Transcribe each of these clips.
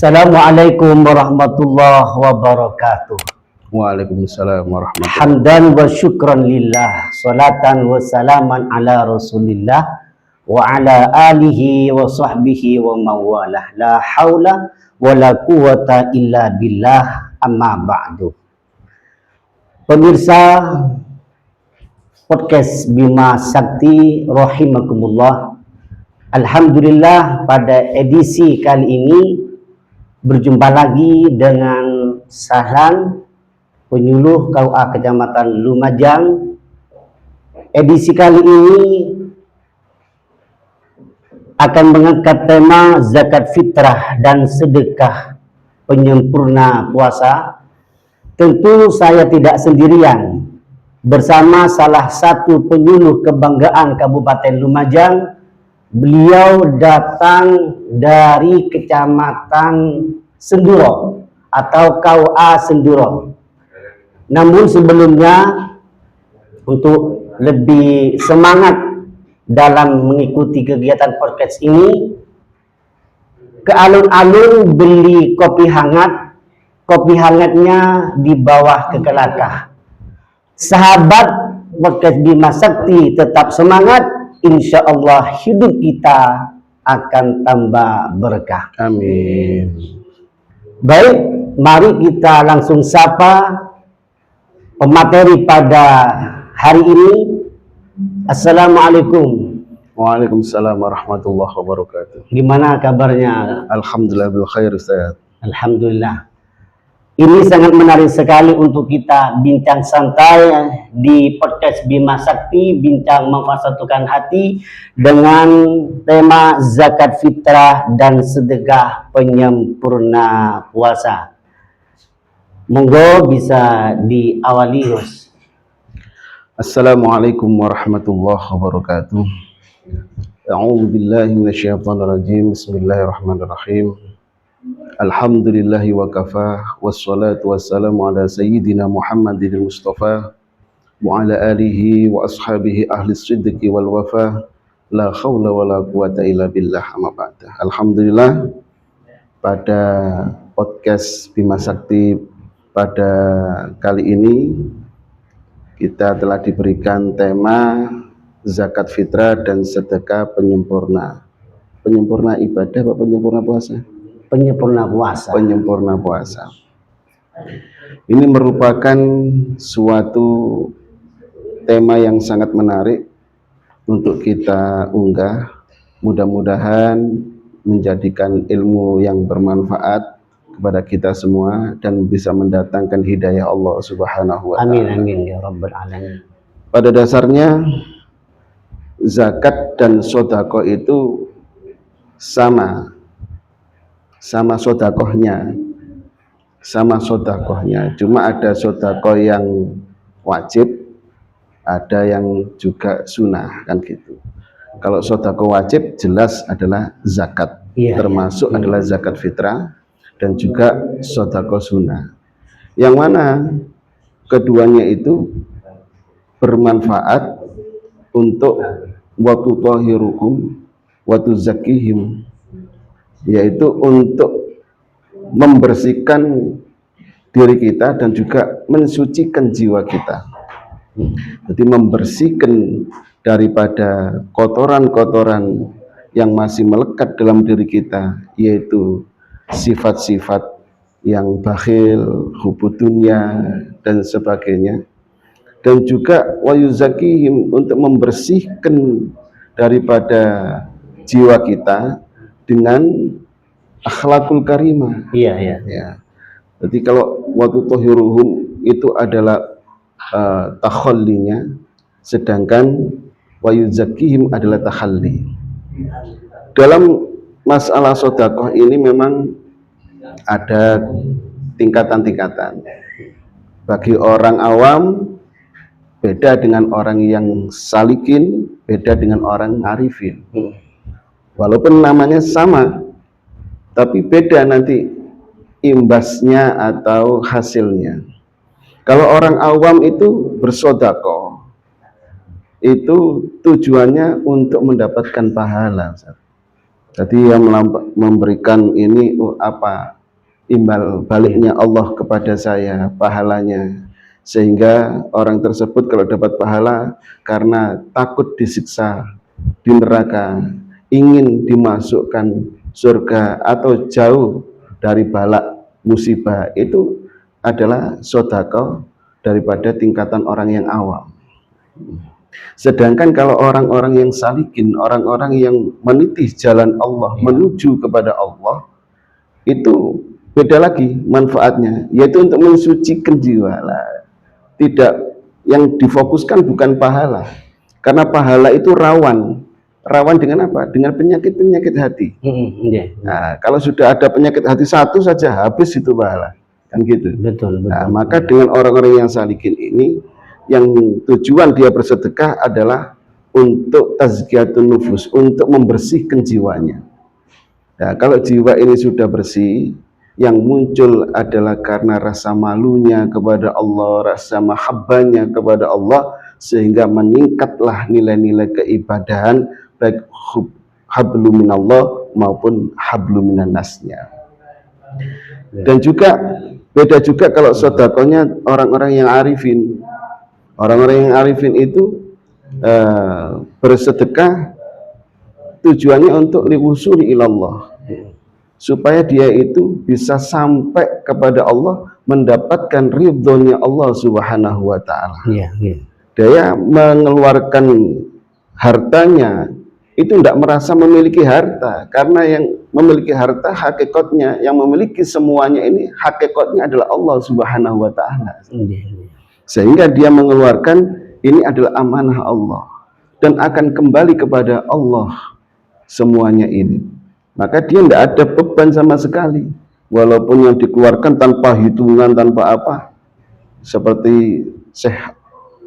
Assalamualaikum warahmatullahi wabarakatuh. Waalaikumsalam warahmatullahi Hamdan wa syukran lillah, salatan wa salaman ala rasulillah wa ala alihi wa sahbihi wa mawalah. La hawla wa la quwata illa billah, amma ba'du. Pemirsa podcast Bima Sakti rahimakumullah. Alhamdulillah, pada edisi kali ini berjumpa lagi dengan Sahlan, penyuluh KUA Kecamatan Lumajang. Edisi kali ini akan mengangkat tema zakat fitrah dan sedekah penyempurna puasa. Tentu saya tidak sendirian, bersama salah satu penyuluh kebanggaan Kabupaten Lumajang. Beliau datang dari Kecamatan Senduro atau KUA Senduro. Namun sebelumnya, untuk lebih semangat dalam mengikuti kegiatan podcast ini, ke alun-alun beli kopi hangat. Kopi hangatnya di bawah kekelakah. Sahabat podcast Bima Sakti tetap semangat. Insya Allah hidup kita akan tambah berkah. Amin. Baik, mari kita langsung sapa pemateri pada hari ini. Assalamualaikum. Waalaikumsalam warahmatullahi wabarakatuh. Gimana kabarnya? Alhamdulillah bil khair, Ustaz. Alhamdulillah. Ini sangat menarik sekali untuk kita bincang santai di podcast Bima Sakti, bincang mempersatukan hati dengan tema zakat fitrah dan sedekah penyempurna puasa. Monggo bisa diawali, Gus. Assalamualaikum warahmatullahi wabarakatuh. A'udzu billahi minasyaitonir rajim. Bismillahirrahmanirrahim. Alhamdulillahi wa kafah, wassalatu wassalamu ala sayyidina Muhammadin Mustafa wa ala alihi wa ashabihi ahli siddiqi wal wafah, la khawla wa la quwata illa billah, amma ba'da. Alhamdulillah, pada podcast Bima Sakti pada kali ini kita telah diberikan tema zakat fitrah dan sedekah penyempurna. Penyempurna ibadah atau penyempurna puasa? Penyempurna puasa. Penyempurna puasa. Ini merupakan suatu tema yang sangat menarik untuk kita unggah. Mudah-mudahan menjadikan ilmu yang bermanfaat kepada kita semua dan bisa mendatangkan hidayah Allah Subhanahu wa ta'ala. Amin amin ya rabbal alamin. Pada dasarnya zakat dan sedekah itu sama sodakohnya, cuma ada sodakoh yang wajib, ada yang juga sunnah, kan gitu. Kalau sodakoh wajib jelas adalah zakat, termasuk adalah zakat fitrah dan juga sodakoh sunnah, yang mana keduanya itu bermanfaat untuk watu tahirukum watu zakihim, yaitu untuk membersihkan diri kita dan juga mensucikan jiwa kita. Jadi membersihkan daripada kotoran-kotoran yang masih melekat dalam diri kita, yaitu sifat-sifat yang bakhil, hubud dunya dan sebagainya. Dan juga wayuzakihim, untuk membersihkan daripada jiwa kita dengan akhlakul karimah. Iya. Jadi kalau waktu tohiruhum itu adalah takhallinya, sedangkan wayuzakihim adalah takhalli. Dalam masalah sedekah ini memang ada tingkatan-tingkatan. Bagi orang awam beda dengan orang yang salikin, beda dengan orang arifin. Walaupun namanya sama, tapi beda nanti imbasnya atau hasilnya. Kalau orang awam itu bersedekah, itu tujuannya untuk mendapatkan pahala. Jadi yang memberikan ini apa imbal baliknya Allah kepada saya, pahalanya. Sehingga orang tersebut kalau dapat pahala karena takut disiksa di neraka, ingin dimasukkan surga atau jauh dari balak musibah, itu adalah sedekah daripada tingkatan orang yang awam. Sedangkan kalau orang-orang yang salikin, orang-orang yang meniti jalan Allah, menuju kepada Allah, itu beda lagi manfaatnya, yaitu untuk mensucikan jiwa lah. Tidak, yang difokuskan bukan pahala, karena pahala itu rawan dengan apa? Dengan penyakit-penyakit hati. Nah, kalau sudah ada penyakit hati satu saja, habis itu pahala, kan gitu. Betul. Nah, maka dengan orang-orang yang salikin ini, yang tujuan dia bersedekah adalah untuk tazkiyatun nufus, untuk membersihkan jiwanya. Nah, kalau jiwa ini sudah bersih, yang muncul adalah karena rasa malunya kepada Allah, rasa mahabbahnya kepada Allah, sehingga meningkatlah nilai-nilai keibadahan, baik hablum minallah maupun hablum minannasnya. Dan juga beda juga kalau sedekahnya orang-orang yang arifin. Orang-orang yang arifin itu bersedekah tujuannya untuk liwusuli ilallah, supaya dia itu bisa sampai kepada Allah, mendapatkan ridhonya Allah Subhanahu wa ta'ala. Dia mengeluarkan hartanya itu tidak merasa memiliki harta, karena yang memiliki harta hakikatnya, yang memiliki semuanya ini hakikatnya adalah Allah Subhanahu wa ta'ala. Sehingga dia mengeluarkan ini adalah amanah Allah dan akan kembali kepada Allah semuanya ini. Maka dia tidak ada beban sama sekali, walaupun yang dikeluarkan tanpa hitungan, tanpa apa, seperti Syekh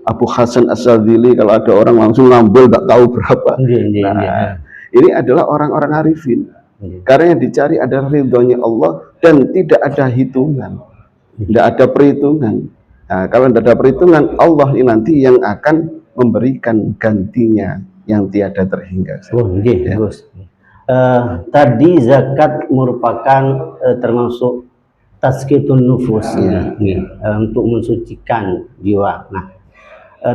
Abu Hasan As-Sadzili, kalau ada orang langsung ngambil tak tahu berapa. Ini adalah orang-orang arifin, karena yang dicari adalah ridhonya Allah dan tidak ada hitungan, tidak ada perhitungan. Nah, kalau tidak ada perhitungan, Allah ini nanti yang akan memberikan gantinya yang tiada terhingga. Tadi zakat merupakan termasuk tazkiyatun nufus, untuk mensucikan jiwa. Nah,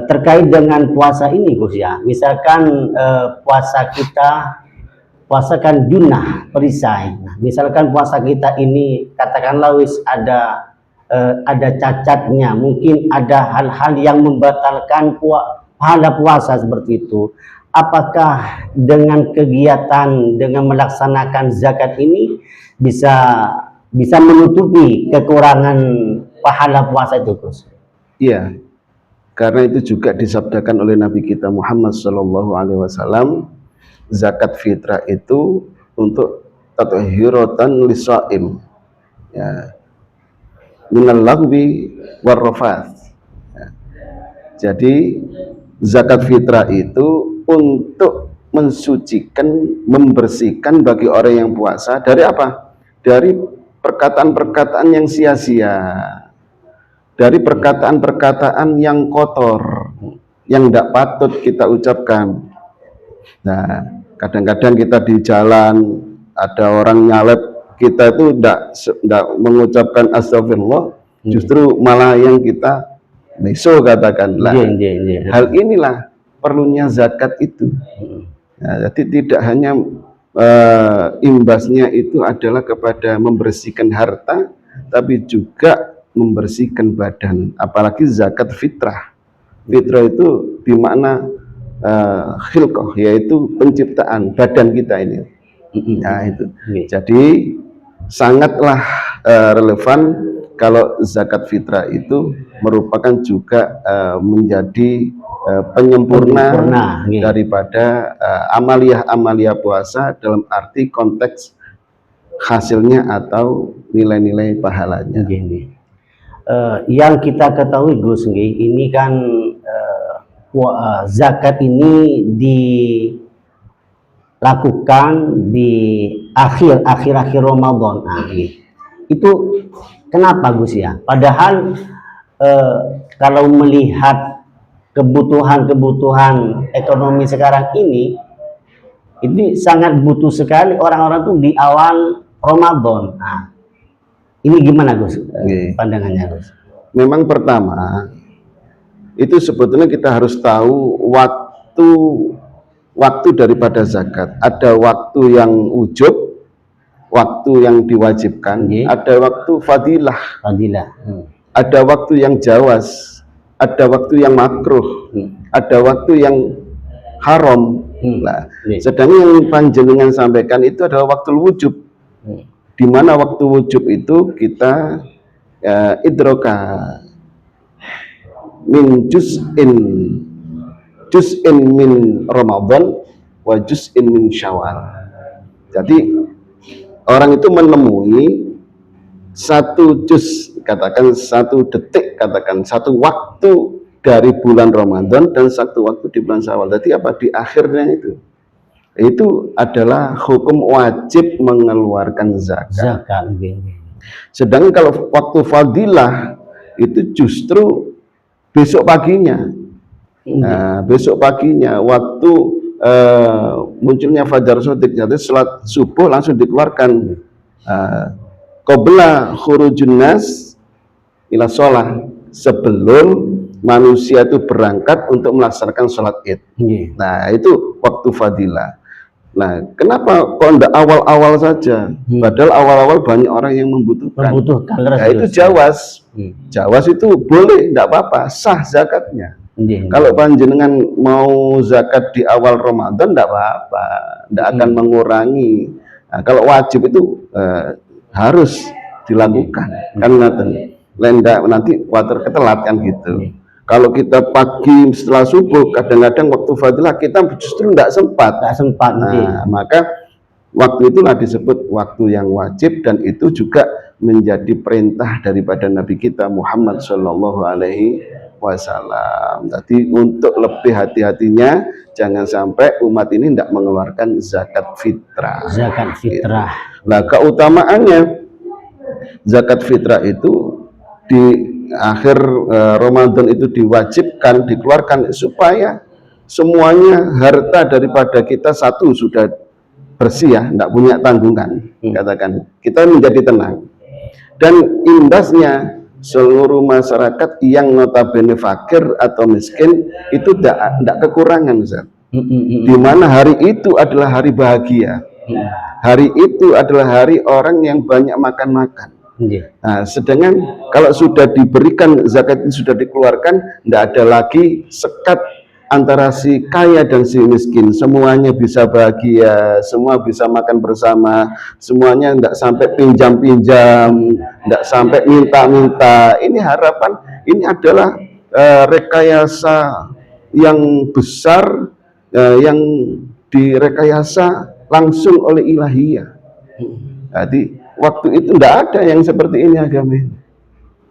terkait dengan puasa ini, Gus ya, misalkan puasa kan junnah, perisai. Nah, misalkan puasa kita ini katakanlah ada cacatnya, mungkin ada hal-hal yang membatalkan pahala puasa seperti itu. Apakah dengan kegiatan, dengan melaksanakan zakat ini bisa menutupi kekurangan pahala puasa itu, Gus? Iya, karena itu juga disabdakan oleh Nabi kita Muhammad SAW, zakat fitrah itu untuk tathhiratan lisaim, ya, minal lagwi warrafath. Jadi zakat fitrah itu untuk mensucikan, membersihkan bagi orang yang puasa dari apa? Dari perkataan-perkataan yang sia-sia, dari perkataan-perkataan yang kotor, yang tidak patut kita ucapkan. Nah, kadang-kadang kita di jalan ada orang nyalep, kita itu tidak mengucapkan astagfirullah, justru malah yang kita meso katakanlah. Hal inilah perlunya zakat itu. Nah, jadi tidak hanya imbasnya itu adalah kepada membersihkan harta, tapi juga membersihkan badan. Apalagi zakat fitrah. Fitrah itu bermakna khilqah, yaitu penciptaan badan kita ini. Nah, itu. Jadi sangatlah relevan kalau zakat fitrah itu merupakan juga menjadi penyempurna daripada amalia puasa, dalam arti konteks hasilnya atau nilai-nilai pahalanya. Yang kita ketahui, Gus, ini kan zakat ini dilakukan di akhir Ramadan. Nah, itu kenapa, Gus ya? Padahal kalau melihat kebutuhan ekonomi sekarang ini, Ini sangat butuh sekali orang-orang tuh di awal Ramadan. Nah, ini gimana Gus? Pandangannya Gus? Memang pertama itu sebetulnya kita harus tahu waktu daripada zakat. Ada waktu yang ujub, waktu yang diwajibkan, ada waktu fadilah, ada waktu yang jawas, ada waktu yang makruh, ada waktu yang haram. Nah, sedangkan yang panjenengan sampaikan itu adalah waktu wujub, di mana waktu wujub itu kita idroka min juz'in min Ramadan wa juz'in min Syawal. Jadi orang itu menemui satu juz, katakan satu detik, katakan satu waktu dari bulan Ramadan dan satu waktu di bulan Syawal. Jadi apa di akhirnya itu adalah hukum wajib mengeluarkan zakat. Sedangkan kalau waktu fadilah itu justru besok paginya. Nah, besok paginya waktu munculnya fajar shadiq, jadi salat subuh langsung dikeluarkan qabla khurujun nas ila shalah, sebelum manusia itu berangkat untuk melaksanakan sholat id. Nah, itu waktu fadilah. Nah, kenapa kok enggak awal-awal saja? Padahal awal-awal banyak orang yang membutuhkan. Nah, itu jawas. Jawas itu boleh, enggak apa-apa, sah zakatnya. Kalau panjenengan mau zakat di awal Ramadan enggak apa-apa, enggak akan mengurangi. Nah, kalau wajib itu harus dilakukan. Kan nanti water ketelat kan gitu. Kalau kita pagi setelah subuh, kadang-kadang waktu fadilah kita justru tidak sempat. Nah, maka waktu itulah disebut waktu yang wajib, dan itu juga menjadi perintah daripada Nabi kita Muhammad Shallallahu Alaihi Wasallam. Jadi untuk lebih hati-hatinya, jangan sampai umat ini tidak mengeluarkan zakat fitrah. Zakat fitrah. Nah, keutamaannya zakat fitrah itu di akhir Ramadan itu diwajibkan dikeluarkan supaya semuanya harta daripada kita satu sudah bersih ya, tidak punya tanggungan. Katakan kita menjadi tenang, dan imbasnya seluruh masyarakat yang notabene fakir atau miskin itu tidak kekurangan, Ustaz. Di mana hari itu adalah hari bahagia, hari itu adalah hari orang yang banyak makan-makan. Nah, sedangkan kalau sudah diberikan zakat ini, sudah dikeluarkan, tidak ada lagi sekat antara si kaya dan si miskin. Semuanya bisa bahagia, semua bisa makan bersama, semuanya tidak sampai pinjam-pinjam, tidak sampai minta-minta. Ini harapan, ini adalah rekayasa yang besar, yang direkayasa langsung oleh ilahiyah. Jadi waktu itu tidak ada yang seperti ini agama ini,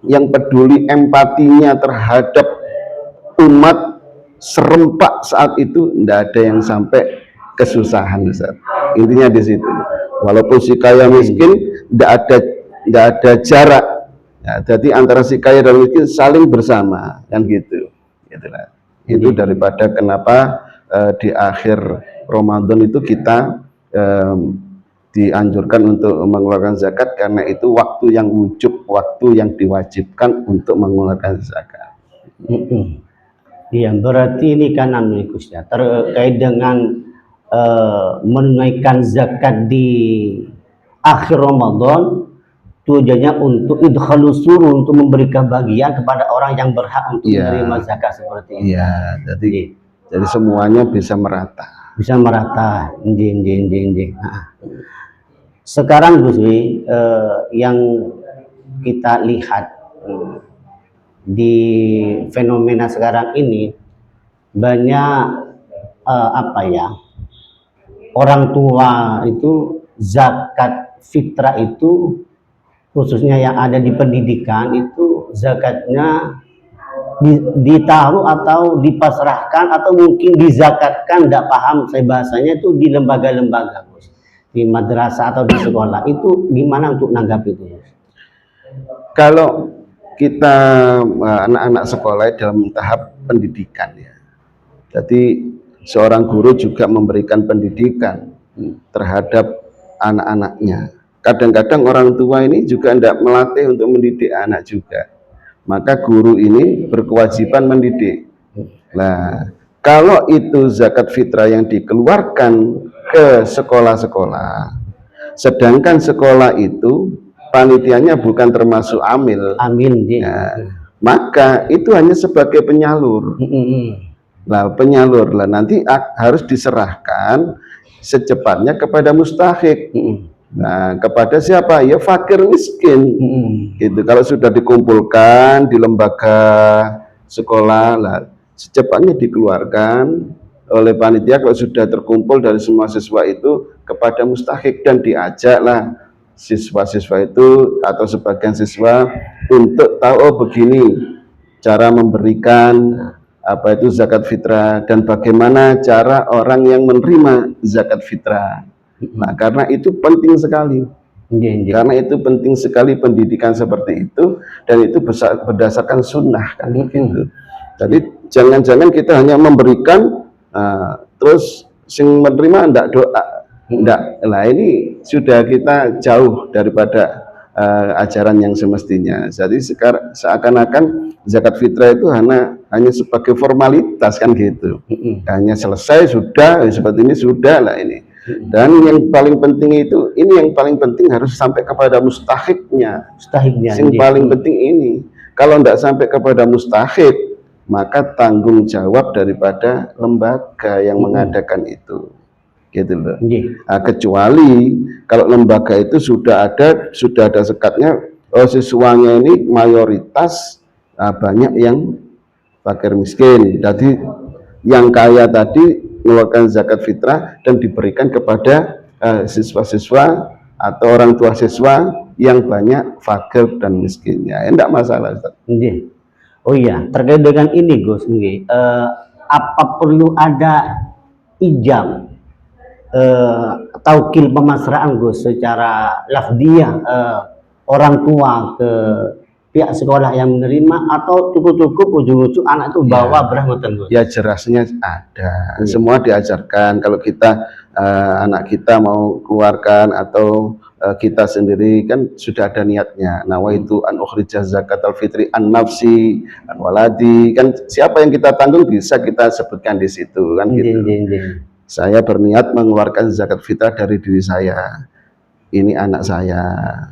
yang peduli empatinya terhadap umat serempak saat itu. Tidak ada yang sampai kesusahan, Ustaz. Intinya di situ. Walaupun si kaya miskin, tidak ada jarak. Ya, jadi antara si kaya dan miskin saling bersama, kan gitu. Itulah. Itu daripada kenapa di akhir Ramadan itu kita dianjurkan untuk mengeluarkan zakat, karena itu waktu yang wujub, waktu yang diwajibkan untuk mengeluarkan zakat. Iya, berarti ini kan Gus ya, terkait dengan menunaikan zakat di akhir Ramadan, tujuannya untuk idkhalus surur, untuk memberikan bagian kepada orang yang berhak untuk menerima zakat seperti ini. Iya, jadi semuanya bisa merata. Bisa merata. Nah, sekarang Gus yang kita lihat di fenomena sekarang ini, banyak orang tua itu zakat fitrah itu, khususnya yang ada di pendidikan itu, zakatnya ditaruh atau dipasrahkan atau mungkin dizakatkan, tidak paham saya bahasanya, itu di lembaga-lembaga, di madrasah atau di sekolah. Itu gimana untuk nanggap itu? Kalau kita anak-anak sekolah dalam tahap pendidikan ya, jadi seorang guru juga memberikan pendidikan terhadap anak-anaknya. Kadang-kadang orang tua ini juga tidak melatih untuk mendidik anak juga. Maka guru ini berkewajiban mendidik. Nah, kalau itu zakat fitrah yang dikeluarkan ke sekolah-sekolah, sedangkan sekolah itu panitianya bukan termasuk amil, maka itu hanya sebagai penyalur. Nah, penyalur lah nanti harus diserahkan secepatnya kepada mustahik. Nah, kepada siapa? Ya fakir miskin. Gitu. Kalau sudah dikumpulkan di lembaga sekolah, lah secepatnya dikeluarkan oleh panitia kalau sudah terkumpul dari semua siswa itu kepada mustahik dan diajaklah siswa-siswa itu atau sebagian siswa untuk tahu oh begini cara memberikan apa itu zakat fitrah dan bagaimana cara orang yang menerima zakat fitrah. Nah, karena itu penting sekali. Karena itu penting sekali pendidikan seperti itu dan itu berdasarkan sunnah kan gitu. Jadi jangan-jangan kita hanya memberikan terus sing menerima ndak doa. Ndak. Lah ini sudah kita jauh daripada ajaran yang semestinya. Jadi sekarang seakan-akan zakat fitrah itu hanya sebagai formalitas kan gitu. Hanya selesai sudah seperti ini sudah lah ini. Dan yang paling penting itu, ini yang paling penting harus sampai kepada mustahiknya. Yang paling penting ini, kalau tidak sampai kepada mustahik, maka tanggung jawab daripada lembaga yang mengadakan itu, gitu loh. Nah, kecuali kalau lembaga itu sudah ada sekatnya, oh siswanya ini mayoritas banyak yang fakir miskin. Jadi yang kaya tadi mengeluarkan zakat fitrah dan diberikan kepada siswa-siswa atau orang tua siswa yang banyak fakir dan miskinnya. Enggak masalah, Ustaz. Oh iya, terkait dengan ini Gus, apa perlu ada ijab taukil pemasrahan Gus secara lafdiyah orang tua ke pihak sekolah yang menerima atau cukup ujung-ujung anak itu bawa beranggotan Gus? Ya jelasnya ada, semua diajarkan. Kalau kita anak kita mau keluarkan atau kita sendiri kan sudah ada niatnya. Nawaitu an ukhrija zakatal fitri an nafsi an waladi, kan siapa yang kita tanggung bisa kita sebutkan di situ kan gitu. Saya berniat mengeluarkan zakat fitrah dari diri saya. Ini anak saya,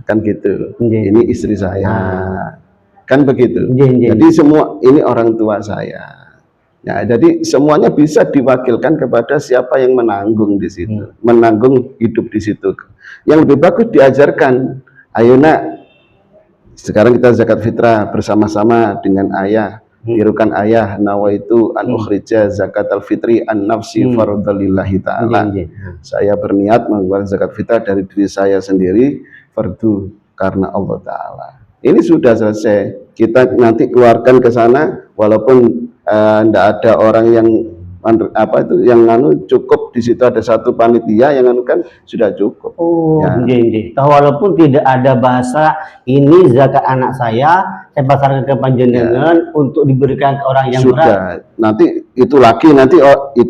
kan gitu. Ini istri saya, kan begitu. Jadi semua ini orang tua saya. Ya, jadi semuanya bisa diwakilkan kepada siapa yang menanggung di situ, menanggung hidup di situ. Yang lebih bagus diajarkan, ayo nak, sekarang kita zakat fitrah bersama-sama dengan ayah. Tirukan ayah, nawaitu an ukhrija zakatal fitri an nafsi fardalillahi ta'ala. Saya berniat mengeluarkan zakat fitrah dari diri saya sendiri, fardu karena Allah Ta'ala. Ini sudah selesai. Kita nanti keluarkan ke sana, walaupun tidak ada orang yang cukup di situ ada satu panitia yang kan sudah cukup. Walaupun tidak ada bahasa ini zakat anak saya pasarkan ke panjenengan untuk diberikan ke orang yang sudah berat. Nanti itu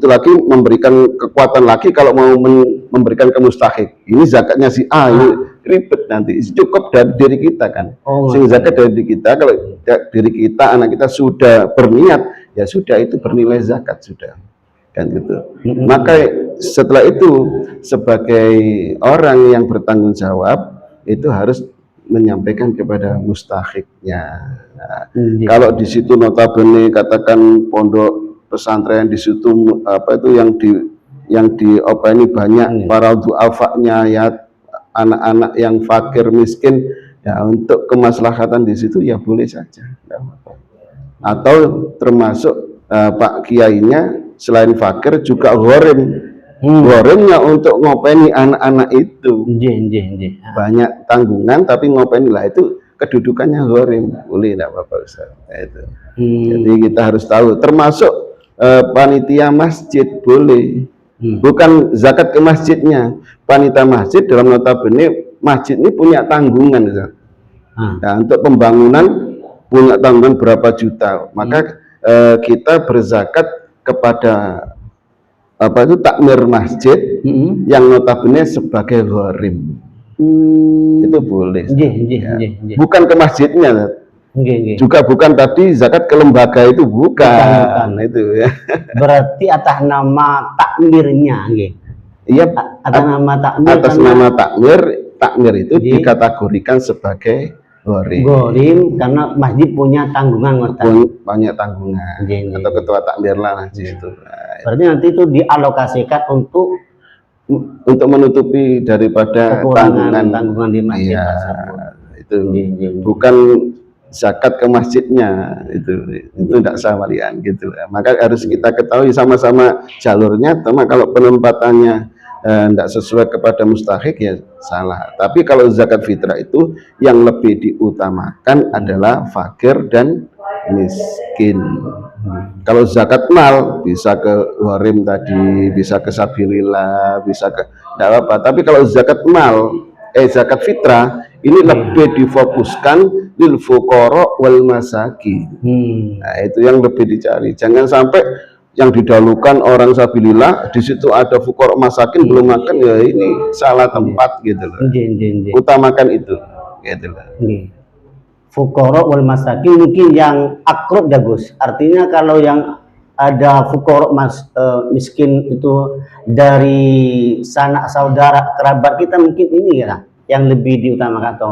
lagi memberikan kekuatan lagi kalau mau memberikan ke mustahik. Ini zakatnya si A, ini ribet nanti. Cukup dari diri kita kan. Sing zakat dari diri kita, kalau diri kita anak kita sudah berniat, ya sudah itu bernilai zakat sudah. Kan gitu. Maka setelah itu sebagai orang yang bertanggung jawab itu harus menyampaikan kepada mustahiknya. Nah, kalau di situ notabene katakan pondok pesantren di situ yang ini banyak para du'afanya ya anak-anak yang fakir miskin ya untuk kemaslahatan di situ ya boleh saja. Atau termasuk Pak Kiainya selain fakir juga goremnya untuk ngopeni anak-anak itu. Banyak tanggungan tapi ngopeni lah itu kedudukannya gorem. Boleh enggak Bapak Ustaz? Itu. Jadi kita harus tahu termasuk panitia masjid boleh. Bukan zakat ke masjidnya. Panitia masjid dalam notabene masjid ini punya tanggungan Ustaz. Nah, untuk pembangunan punya tanggungan berapa juta. Maka kita berzakat kepada apa itu takmir masjid yang notabene sebagai gharim. Itu boleh. Bukan ke masjidnya. Juga bukan tadi zakat ke lembaga itu bukan. Itu ya. Berarti atas nama takmirnya, Iya, atas nama takmir. Atas nama takmir itu dikategorikan sebagai gharim karena masjid punya tanggungan, banyak tanggungan. Atau ketua takmir lah di situ. Berarti nanti itu dialokasikan untuk menutupi daripada tanggungan di masjid itu. Bukan zakat ke masjidnya, itu tidak sama gitu. Maka harus kita ketahui sama-sama jalurnya. Sama kalau penempatannya tidak sesuai kepada mustahik ya salah. Tapi kalau zakat fitrah itu yang lebih diutamakan adalah fakir dan miskin. Kalau zakat mal bisa ke gharim tadi, bisa ke sabilillah, bisa ke tidak apa. Tapi kalau zakat zakat fitrah ini lebih difokuskan lil fuqara wal masakin. Nah, itu yang lebih dicari. Jangan sampai yang didahulukan orang sabilillah, di situ ada fuqara masakin belum makan, ya ini salah tempat gitu loh. Utamakan itu gitu loh. Fuqara wal masakin mungkin yang akrab ya Gus. Artinya kalau yang ada fuqara miskin itu dari sanak saudara kerabat kita, mungkin ini ya yang lebih diutamakan atau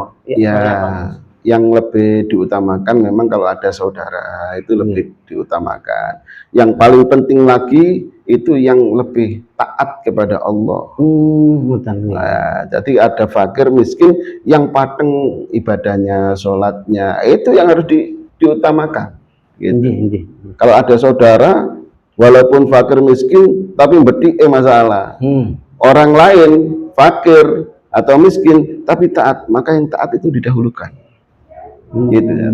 yang lebih diutamakan memang kalau ada saudara itu lebih diutamakan. Yang paling penting lagi itu yang lebih taat kepada Allah. Nah, jadi ada fakir miskin yang pateng ibadahnya, sholatnya, itu yang harus diutamakan. Gitu. Kalau ada saudara walaupun fakir miskin tapi bedik masalah. Orang lain fakir atau miskin tapi taat, maka yang taat itu didahulukan. Gitu ya.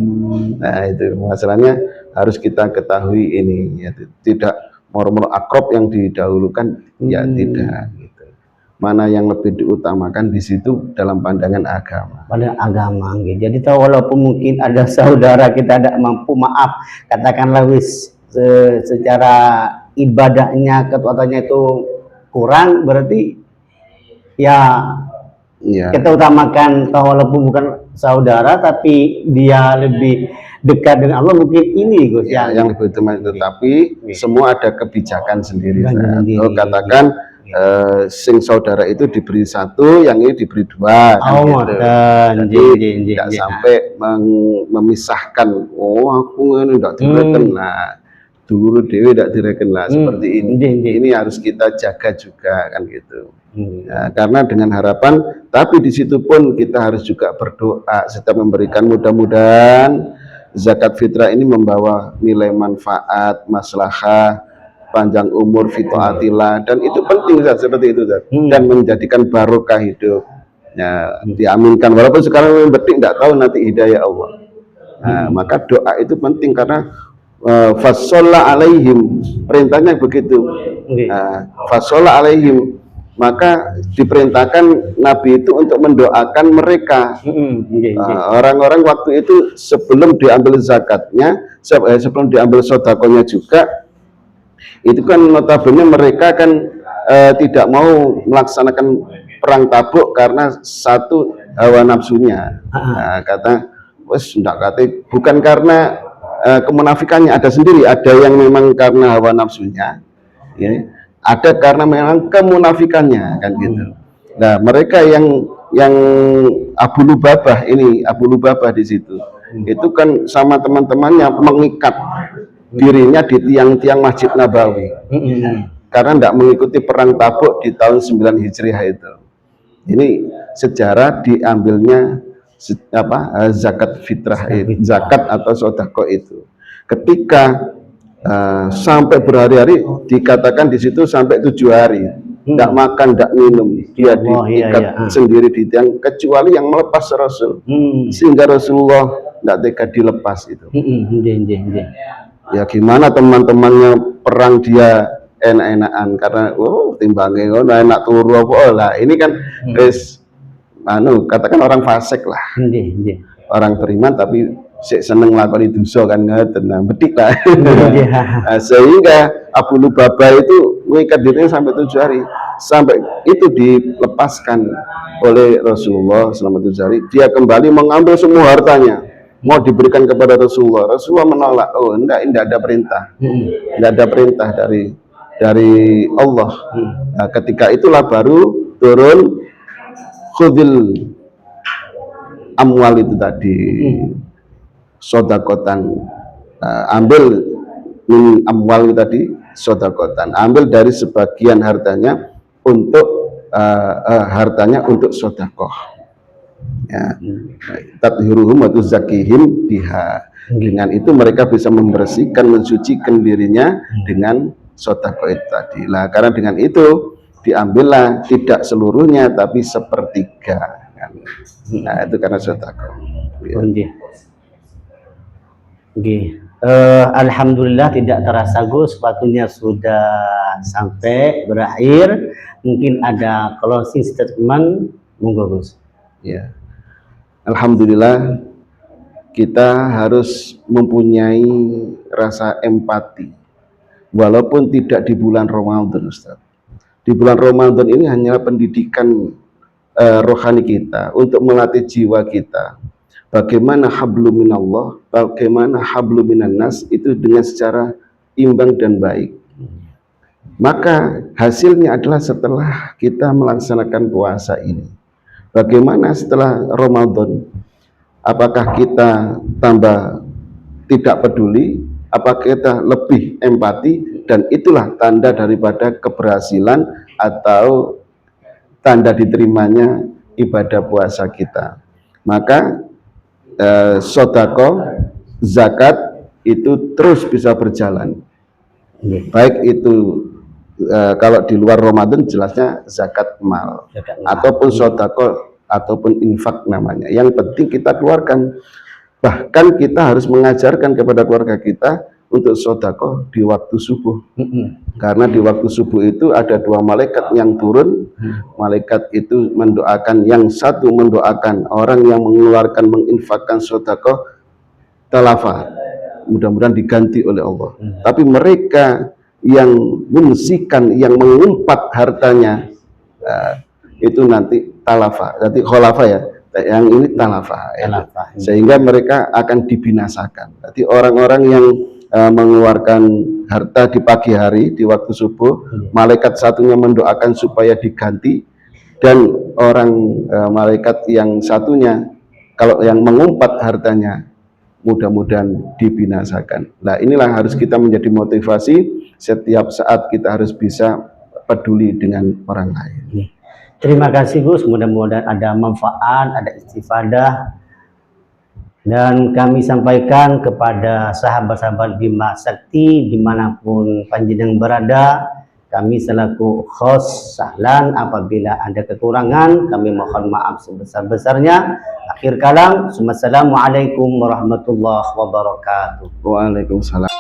Nah itu masalahnya harus kita ketahui ini ya, tidak moro-moro akrab yang didahulukan ya tidak gitu. Mana yang lebih diutamakan di situ dalam pandangan agama. Gitu. Jadi tahu walaupun mungkin ada saudara kita tidak mampu, maaf katakanlah secara ibadahnya ketaatannya itu kurang, berarti ya kita utamakan, walaupun bukan saudara tapi dia lebih dekat dengan Allah, mungkin ini Gus yang lebih utama itu. Tapi semua ada kebijakan sendiri. Katakan sing saudara itu diberi satu, yang ini diberi dua, jadi tidak sampai memisahkan. Aku ini tidak direken lah, dulu dewi tidak direken lah, seperti ini. Ini harus kita jaga juga kan gitu. Ya, karena dengan harapan, tapi di situ pun kita harus juga berdoa setiap memberikan, mudah-mudahan zakat fitrah ini membawa nilai manfaat, maslahah, panjang umur, fitaatillah, dan itu penting seperti itu dan menjadikan barokah hidup. Ya, diaminkan walaupun sekarang betik tidak tahu nanti hidayah Allah. Nah, maka doa itu penting karena fasolla alaihim, perintahnya begitu. Fasolla alaihim, maka diperintahkan Nabi itu untuk mendoakan mereka. Orang-orang waktu itu sebelum diambil zakatnya, sebelum diambil sodakonya juga, itu kan notabene mereka kan tidak mau melaksanakan perang Tabuk karena satu hawa nafsunya. Kata, bukan karena kemunafikannya, ada sendiri, ada yang memang karena hawa nafsunya, ya. Ada karena memang kemunafikannya kan gitu. Nah, mereka yang Abu Lubabah di situ, itu kan sama teman-temannya mengikat dirinya di tiang-tiang Masjid Nabawi, karena tidak mengikuti perang Tabuk di tahun 9 Hijriah itu. Ini sejarah diambilnya zakat fitrah, zakat atau sedekah itu. Ketika sampai berhari-hari, dikatakan di situ sampai 7 hari tidak makan, tidak minum, dia diikat sendiri di tiang, kecuali yang melepas Rasul, sehingga Rasulullah tidak tega dilepas itu. Ya gimana teman-temannya perang dia enak-enakan karena timbangnya enak turu apa lah, ini kan katakan orang fasik lah, orang beriman tapi seneng lakoni dosa kan, tenang bedik lah. Sehingga Abu Lubabah itu mengikat dirinya sampai 7 hari, sampai itu dilepaskan oleh Rasulullah selama 7 hari. Dia kembali mengambil semua hartanya, mau diberikan kepada Rasulullah. Rasulullah menolak. Oh, enggak ada perintah, enggak ada perintah dari Allah. Nah, ketika itulah baru turun khudil amwal itu tadi, sodakotan, ambil min amwal itu tadi, sodakotan, ambil dari sebagian hartanya untuk hartanya untuk sodakoh. Ya, tathiruhum wa tuzakihim biha. Dengan itu mereka bisa membersihkan, mensucikan dirinya dengan sodakoh itu tadi. Lah, karena dengan itu diambillah tidak seluruhnya tapi sepertiga. Nah, itu karena sodakoh. Ya. Alhamdulillah tidak terasa Gus, waktunya sudah sampai berakhir. Mungkin ada closing statement, monggo Gus. Ya, alhamdulillah kita harus mempunyai rasa empati, walaupun tidak di bulan Ramadan, Ustaz. Di bulan Ramadan ini hanya pendidikan rohani kita untuk melatih jiwa kita. Bagaimana hablum minallah, bagaimana hablum minannas itu dengan secara imbang dan baik. Maka hasilnya adalah setelah kita melaksanakan puasa ini. Bagaimana setelah Ramadan? Apakah kita tambah tidak peduli? Apakah kita lebih empati? Dan itulah tanda daripada keberhasilan atau tanda diterimanya ibadah puasa kita. Maka sodako, zakat itu terus bisa berjalan. Baik itu kalau di luar Ramadan jelasnya zakat mal, ataupun sodako, ataupun infak namanya. Yang penting kita keluarkan. Bahkan kita harus mengajarkan kepada keluarga kita untuk sodako di waktu subuh. Karena di waktu subuh itu ada 2 malaikat yang turun. Malaikat itu mendoakan, yang satu mendoakan orang yang mengeluarkan, menginfakkan sodako, talafa, mudah-mudahan diganti oleh Allah. Tapi mereka yang membersihkan, yang mengumpat hartanya, itu nanti talafa, nanti kholafa ya, yang ini talafa, ya. Sehingga mereka akan dibinasakan. Jadi orang-orang yang mengeluarkan harta di pagi hari, di waktu subuh, malaikat satunya mendoakan supaya diganti, dan orang malaikat yang satunya, kalau yang mengumpat hartanya, mudah-mudahan dibinasakan. Nah, inilah harus kita menjadi motivasi. Setiap saat kita harus bisa peduli dengan orang lain. Terima kasih Gus, mudah-mudahan ada manfaat, ada istifadah, dan kami sampaikan kepada sahabat-sahabat Bima Sakti dimanapun panjenengan berada, kami selaku host sahlan, apabila ada kekurangan kami mohon maaf sebesar-besarnya. Akhir kalam, assalamualaikum warahmatullahi wabarakatuh. Waalaikumsalam.